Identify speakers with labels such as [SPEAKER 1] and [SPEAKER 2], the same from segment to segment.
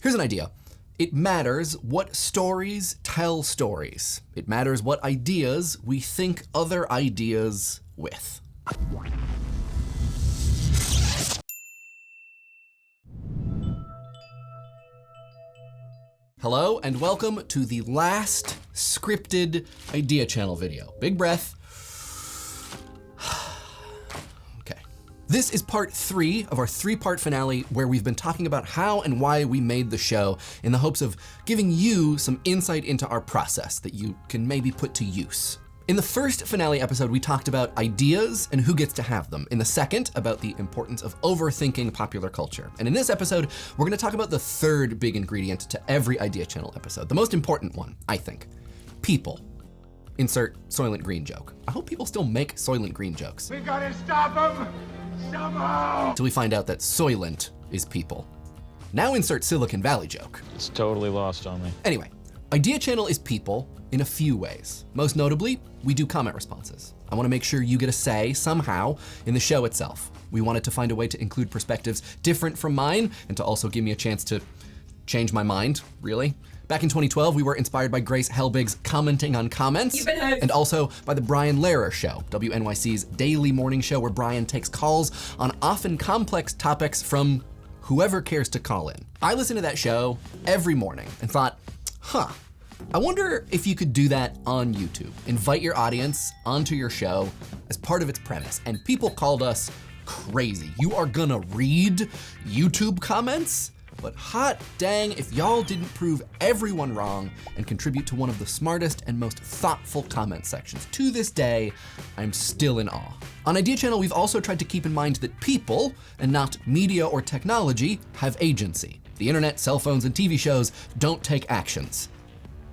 [SPEAKER 1] Here's an idea. It matters what stories tell stories. It matters what ideas we think other ideas with. Hello and welcome to the last scripted Idea Channel video. Big breath. Okay. This is part 3 of our 3-part finale where we've been talking about how and why we made the show in the hopes of giving you some insight into our process that you can maybe put to use. In the first finale episode, we talked about ideas and who gets to have them. In the second, about the importance of overthinking popular culture. And in this episode, we're gonna talk about the third big ingredient to every Idea Channel episode, the most important one, I think, people. Insert Soylent Green joke. I hope people still make Soylent Green jokes.
[SPEAKER 2] We gotta stop them somehow!
[SPEAKER 1] Till we find out that Soylent is people. Now insert Silicon Valley joke.
[SPEAKER 3] It's totally lost on me.
[SPEAKER 1] Anyway, Idea Channel is people in a few ways. Most notably, we do comment responses. I wanna make sure you get a say somehow in the show itself. We wanted to find a way to include perspectives different from mine and to also give me a chance to change my mind, really. Back in 2012, we were inspired by Grace Helbig's commenting on comments, and also by the Brian Lehrer Show, WNYC's daily morning show where Brian takes calls on often complex topics from whoever cares to call in. I listen to that show every morning and thought, I wonder if you could do that on YouTube. Invite your audience onto your show as part of its premise. And people called us crazy. You are gonna read YouTube comments? But hot dang if y'all didn't prove everyone wrong and contribute to one of the smartest and most thoughtful comment sections. To this day, I'm still in awe. On Idea Channel, we've also tried to keep in mind that people, and not media or technology, have agency. The internet, cell phones, and TV shows don't take actions.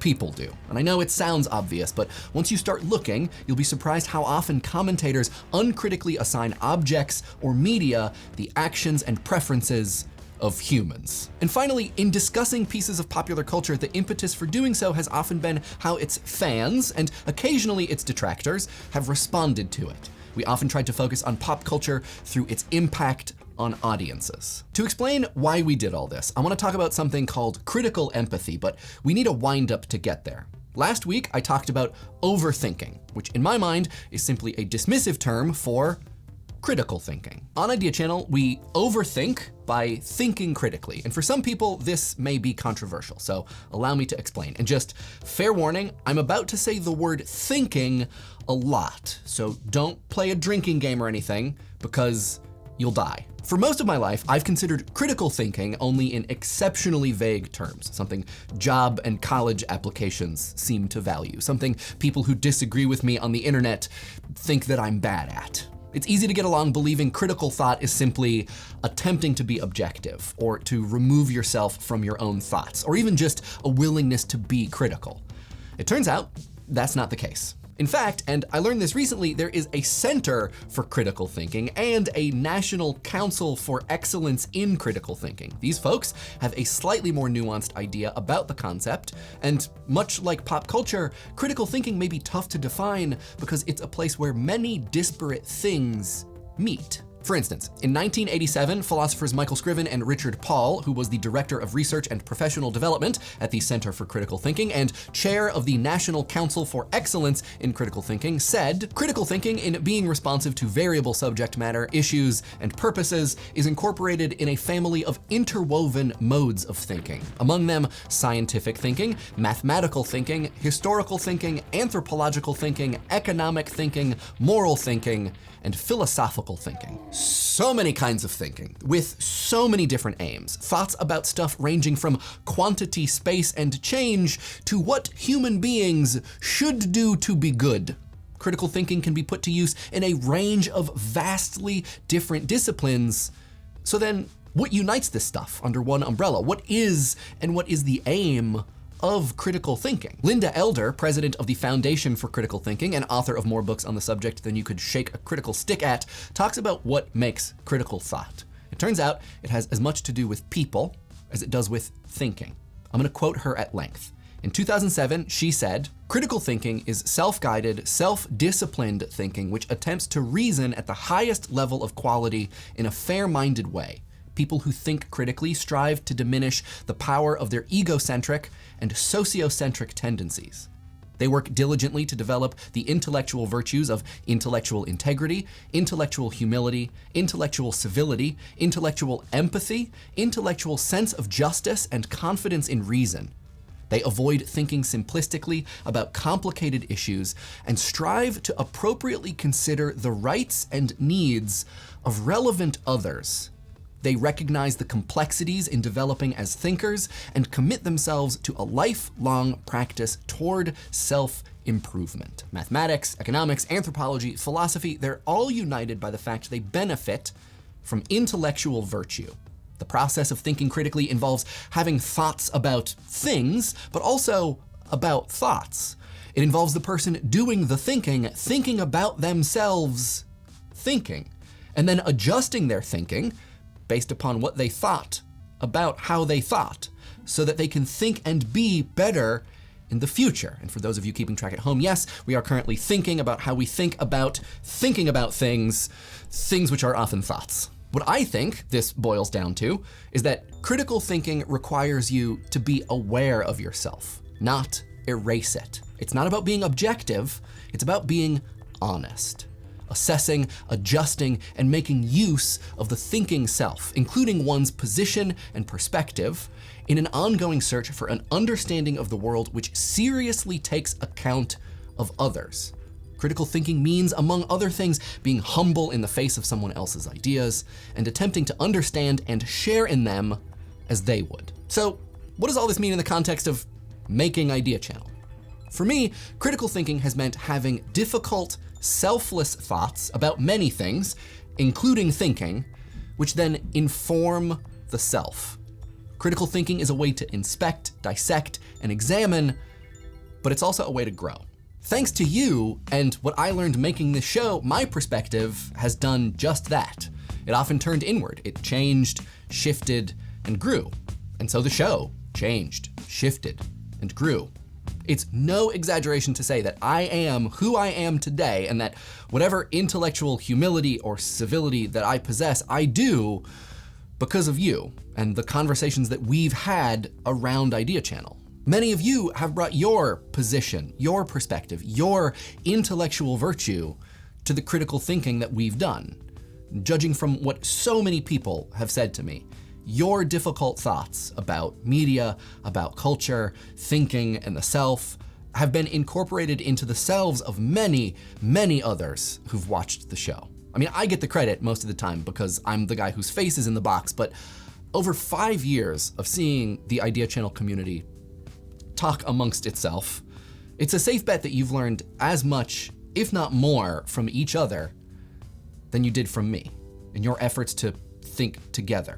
[SPEAKER 1] People do. And I know it sounds obvious, but once you start looking, you'll be surprised how often commentators uncritically assign objects or media the actions and preferences of humans. And finally, in discussing pieces of popular culture, the impetus for doing so has often been how its fans, and occasionally its detractors, have responded to it. We often tried to focus on pop culture through its impact on audiences. To explain why we did all this, I want to talk about something called critical empathy, but we need a wind up to get there. Last week, I talked about overthinking, which in my mind is simply a dismissive term for critical thinking. On Idea Channel, we overthink by thinking critically. And for some people, this may be controversial, so allow me to explain. And just fair warning, I'm about to say the word thinking a lot, so don't play a drinking game or anything, because you'll die. For most of my life, I've considered critical thinking only in exceptionally vague terms, something job and college applications seem to value, something people who disagree with me on the internet think that I'm bad at. It's easy to get along believing critical thought is simply attempting to be objective, or to remove yourself from your own thoughts, or even just a willingness to be critical. It turns out that's not the case. In fact, and I learned this recently, there is a Center for Critical Thinking and a National Council for Excellence in Critical Thinking. These folks have a slightly more nuanced idea about the concept, and much like pop culture, critical thinking may be tough to define because it's a place where many disparate things meet. For instance, in 1987, philosophers Michael Scriven and Richard Paul, who was the Director of Research and Professional Development at the Center for Critical Thinking and Chair of the National Council for Excellence in Critical Thinking, said, "Critical thinking, in being responsive to variable subject matter, issues, and purposes, is incorporated in a family of interwoven modes of thinking. Among them, scientific thinking, mathematical thinking, historical thinking, anthropological thinking, economic thinking, moral thinking, and philosophical thinking." So many kinds of thinking, with so many different aims. Thoughts about stuff ranging from quantity, space, and change to what human beings should do to be good. Critical thinking can be put to use in a range of vastly different disciplines. So then, what unites this stuff under one umbrella? What is the aim of critical thinking? Linda Elder, president of the Foundation for Critical Thinking and author of more books on the subject than you could shake a critical stick at, talks about what makes critical thought. It turns out it has as much to do with people as it does with thinking. I'm gonna quote her at length. In 2007, she said, "Critical thinking is self-guided, self-disciplined thinking which attempts to reason at the highest level of quality in a fair-minded way, People who think critically strive to diminish the power of their egocentric and sociocentric tendencies. They work diligently to develop the intellectual virtues of intellectual integrity, intellectual humility, intellectual civility, intellectual empathy, intellectual sense of justice, and confidence in reason. They avoid thinking simplistically about complicated issues and strive to appropriately consider the rights and needs of relevant others. They recognize the complexities in developing as thinkers and commit themselves to a lifelong practice toward self-improvement. Mathematics, economics, anthropology, philosophy, they're all united by the fact they benefit from intellectual virtue. The process of thinking critically involves having thoughts about things, but also about thoughts. It involves the person doing the thinking about themselves thinking, and then adjusting their thinking based upon what they thought about how they thought, so that they can think and be better in the future. And for those of you keeping track at home, yes, we are currently thinking about how we think about thinking about things which are often thoughts. What I think this boils down to is that critical thinking requires you to be aware of yourself, not erase it. It's not about being objective, it's about being honest. Assessing, adjusting, and making use of the thinking self, including one's position and perspective, in an ongoing search for an understanding of the world which seriously takes account of others. Critical thinking means, among other things, being humble in the face of someone else's ideas and attempting to understand and share in them as they would. So, what does all this mean in the context of making Idea Channel? For me, critical thinking has meant having difficult, selfless thoughts about many things, including thinking, which then inform the self. Critical thinking is a way to inspect, dissect, and examine, but it's also a way to grow. Thanks to you and what I learned making this show, my perspective has done just that. It often turned inward. It changed, shifted, and grew. And so the show changed, shifted, and grew. It's no exaggeration to say that I am who I am today, and that whatever intellectual humility or civility that I possess, I do because of you and the conversations that we've had around Idea Channel. Many of you have brought your position, your perspective, your intellectual virtue to the critical thinking that we've done. Judging from what so many people have said to me, your difficult thoughts about media, about culture, thinking, and the self have been incorporated into the selves of many, many others who've watched the show. I mean, I get the credit most of the time because I'm the guy whose face is in the box, but over 5 years of seeing the Idea Channel community talk amongst itself, it's a safe bet that you've learned as much, if not more, from each other than you did from me in your efforts to think together,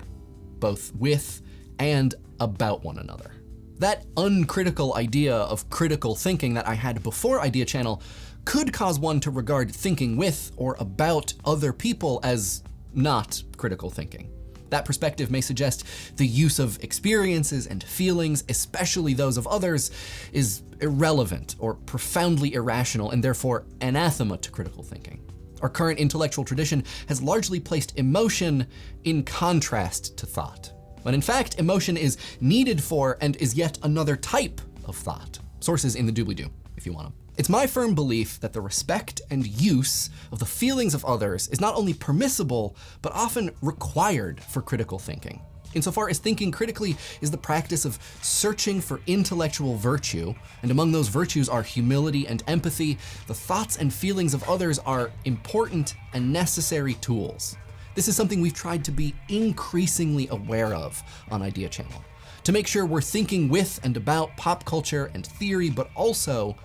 [SPEAKER 1] both with and about one another. That uncritical idea of critical thinking that I had before Idea Channel could cause one to regard thinking with or about other people as not critical thinking. That perspective may suggest the use of experiences and feelings, especially those of others, is irrelevant or profoundly irrational and therefore anathema to critical thinking. Our current intellectual tradition has largely placed emotion in contrast to thought, when in fact emotion is needed for and is yet another type of thought. Sources in the doobly-doo, if you want them. It's my firm belief that the respect and use of the feelings of others is not only permissible, but often required for critical thinking. Insofar as thinking critically is the practice of searching for intellectual virtue, and among those virtues are humility and empathy, the thoughts and feelings of others are important and necessary tools. This is something we've tried to be increasingly aware of on Idea Channel, to make sure we're thinking with and about pop culture and theory, but also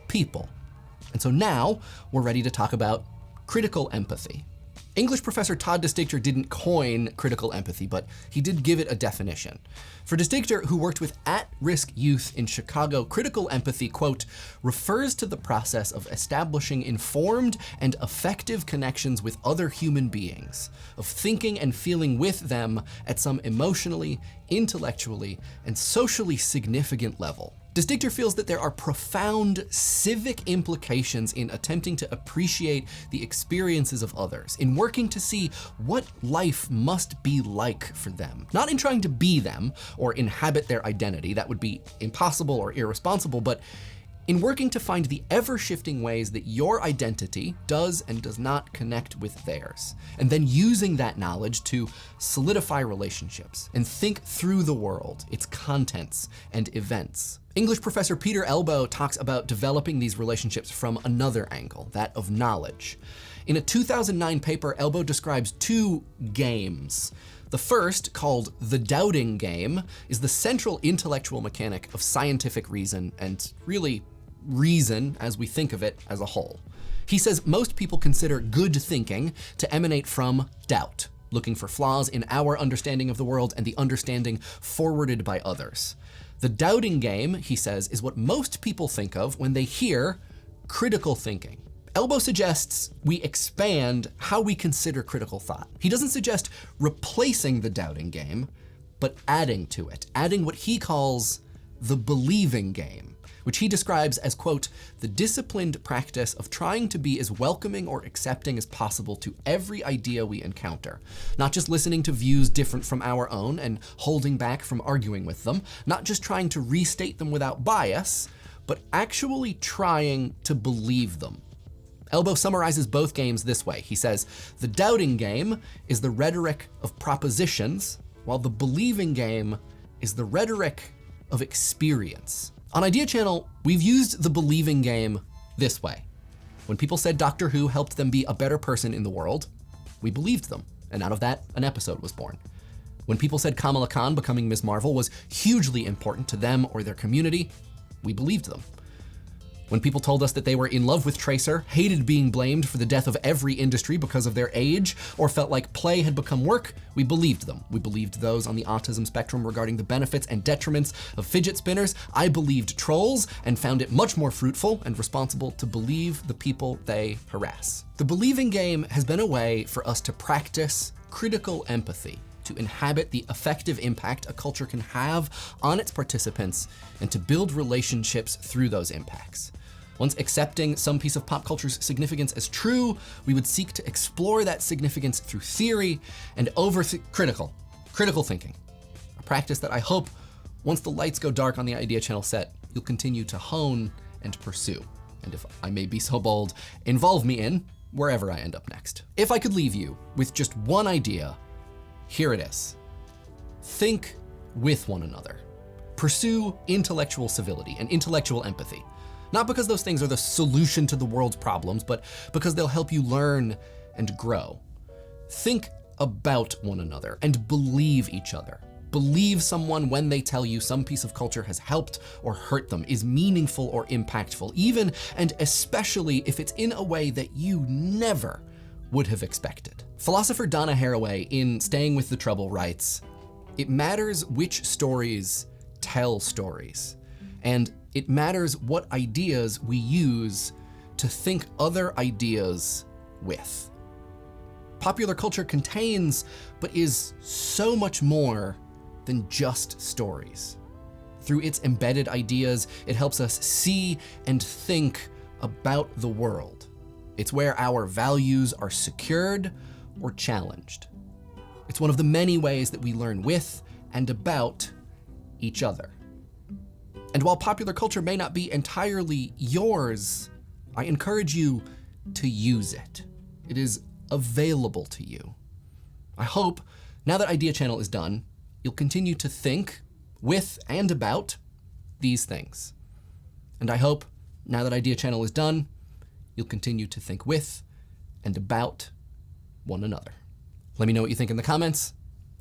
[SPEAKER 1] people. And so now we're ready to talk about critical empathy. English professor Todd DeStichter didn't coin critical empathy, but he did give it a definition. For DeStichter, who worked with at-risk youth in Chicago, critical empathy, quote, refers to the process of establishing informed and effective connections with other human beings, of thinking and feeling with them at some emotionally, intellectually, and socially significant level. Distichter feels that there are profound civic implications in attempting to appreciate the experiences of others, in working to see what life must be like for them. Not in trying to be them or inhabit their identity, that would be impossible or irresponsible, but in working to find the ever-shifting ways that your identity does and does not connect with theirs, and then using that knowledge to solidify relationships and think through the world, its contents and events. English professor Peter Elbow talks about developing these relationships from another angle, that of knowledge. In a 2009 paper, Elbow describes two games. The first, called the doubting game, is the central intellectual mechanic of scientific reason, and really reason as we think of it as a whole. He says most people consider good thinking to emanate from doubt, looking for flaws in our understanding of the world and the understanding forwarded by others. The doubting game, he says, is what most people think of when they hear critical thinking. Elbow suggests we expand how we consider critical thought. He doesn't suggest replacing the doubting game, but adding to it, adding what he calls the believing game, which he describes as, quote, the disciplined practice of trying to be as welcoming or accepting as possible to every idea we encounter, not just listening to views different from our own and holding back from arguing with them, not just trying to restate them without bias, but actually trying to believe them. Elbow summarizes both games this way. He says, the doubting game is the rhetoric of propositions, while the believing game is the rhetoric of experience. On Idea Channel, we've used the believing game this way. When people said Doctor Who helped them be a better person in the world, we believed them, and out of that, an episode was born. When people said Kamala Khan becoming Ms. Marvel was hugely important to them or their community, we believed them. When people told us that they were in love with Tracer, hated being blamed for the death of every industry because of their age, or felt like play had become work, we believed them. We believed those on the autism spectrum regarding the benefits and detriments of fidget spinners. I believed trolls and found it much more fruitful and responsible to believe the people they harass. The believing game has been a way for us to practice critical empathy, to inhabit the effective impact a culture can have on its participants, and to build relationships through those impacts. Once accepting some piece of pop culture's significance as true, we would seek to explore that significance through theory and critical thinking. A practice that I hope, once the lights go dark on the Idea Channel set, you'll continue to hone and pursue. And if I may be so bold, involve me in wherever I end up next. If I could leave you with just one idea, here it is. Think with one another. Pursue intellectual civility and intellectual empathy. Not because those things are the solution to the world's problems, but because they'll help you learn and grow. Think about one another and believe each other. Believe someone when they tell you some piece of culture has helped or hurt them, is meaningful or impactful, even and especially if it's in a way that you never would have expected. Philosopher Donna Haraway in Staying with the Trouble writes, "It matters which stories tell stories, and it matters what ideas we use to think other ideas with." Popular culture contains, but is so much more than just stories. Through its embedded ideas, it helps us see and think about the world. It's where our values are secured or challenged. It's one of the many ways that we learn with and about each other. And while popular culture may not be entirely yours, I encourage you to use it. It is available to you. I hope, now that Idea Channel is done, you'll continue to think with and about these things. And I hope, now that Idea Channel is done, you'll continue to think with and about one another. Let me know what you think in the comments.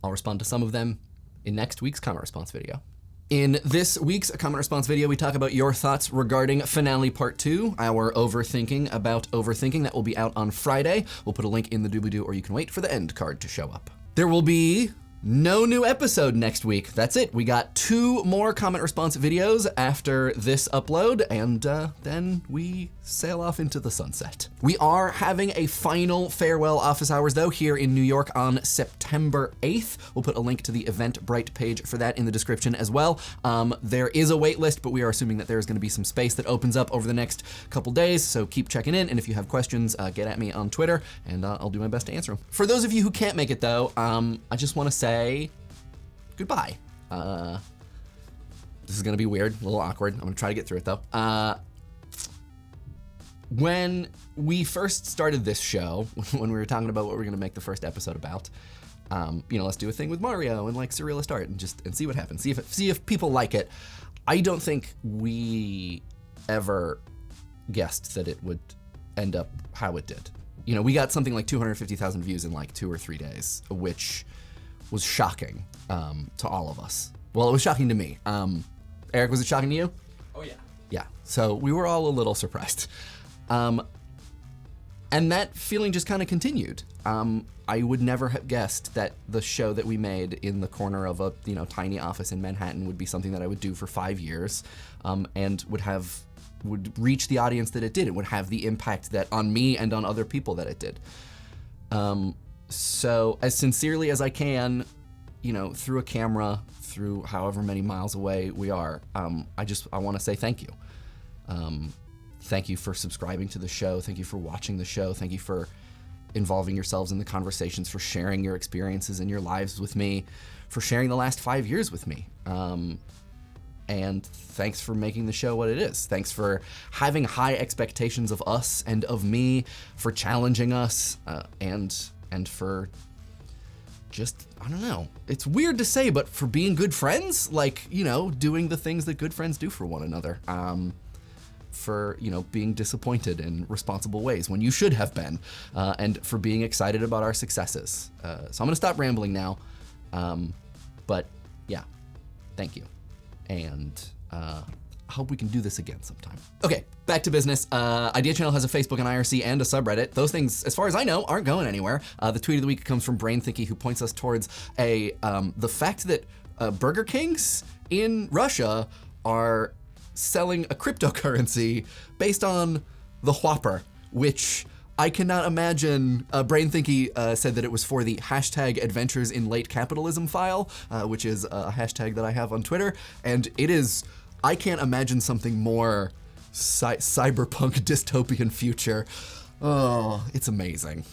[SPEAKER 1] I'll respond to some of them in next week's comment response video. In this week's comment response video, we talk about your thoughts regarding Finale Part 2, our overthinking about overthinking. That will be out on Friday. We'll put a link in the doobly-doo, or you can wait for the end card to show up. There will be No new episode next week. That's it. We got 2 more comment response videos after this upload, and then we sail off into the sunset. We are having a final farewell office hours, though, here in New York on September 8th. We'll put a link to the Eventbrite page for that in the description as well. There is a wait list, but we are assuming that there's going to be some space that opens up over the next couple days, so keep checking in, and if you have questions, get at me on Twitter, and I'll do my best to answer them. For those of you who can't make it, though, I just want to say goodbye. This is gonna be weird, a little awkward. I'm gonna try to get through it though. When we first started this show, when we were talking about what we're gonna make the first episode about, let's do a thing with Mario and like surrealist art and see what happens. See if people like it. I don't think we ever guessed that it would end up how it did. We got something like 250,000 views in like 2 or 3 days, which was shocking to all of us. Well, it was shocking to me. Eric, was it shocking to you?
[SPEAKER 3] Oh yeah.
[SPEAKER 1] Yeah, so we were all a little surprised. And that feeling just kind of continued. I would never have guessed that the show that we made in the corner of a tiny office in Manhattan would be something that I would do for 5 years, and would reach the audience that it did. It would have the impact that on me and on other people that it did. So as sincerely as I can, through a camera, through however many miles away we are, I want to say thank you. Thank you for subscribing to the show. Thank you for watching the show. Thank you for involving yourselves in the conversations, for sharing your experiences and your lives with me, for sharing the last 5 years with me. And thanks for making the show what it is. Thanks for having high expectations of us and of me, for challenging us, and for just, I don't know, it's weird to say, but for being good friends, doing the things that good friends do for one another. For, being disappointed in responsible ways when you should have been, and for being excited about our successes. So I'm gonna stop rambling now, but yeah, thank you. And I hope we can do this again sometime. Okay, back to business. Idea Channel has a Facebook and IRC and a subreddit. Those things, as far as I know, aren't going anywhere. The tweet of the week comes from BrainThinky, who points us towards the fact that Burger Kings in Russia are selling a cryptocurrency based on the Whopper, which I cannot imagine. BrainThinky said that it was for the hashtag Adventures in Late Capitalism file, which is a hashtag that I have on Twitter, and it is, I can't imagine something more cyberpunk dystopian future. Oh, it's amazing.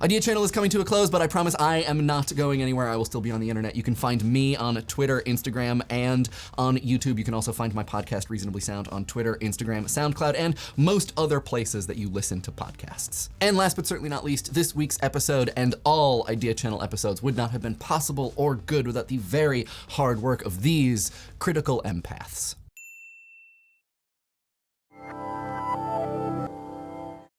[SPEAKER 1] Idea Channel is coming to a close, but I promise I am not going anywhere. I will still be on the internet. You can find me on Twitter, Instagram, and on YouTube. You can also find my podcast, Reasonably Sound, on Twitter, Instagram, SoundCloud, and most other places that you listen to podcasts. And last but certainly not least, this week's episode and all Idea Channel episodes would not have been possible or good without the very hard work of these critical empaths.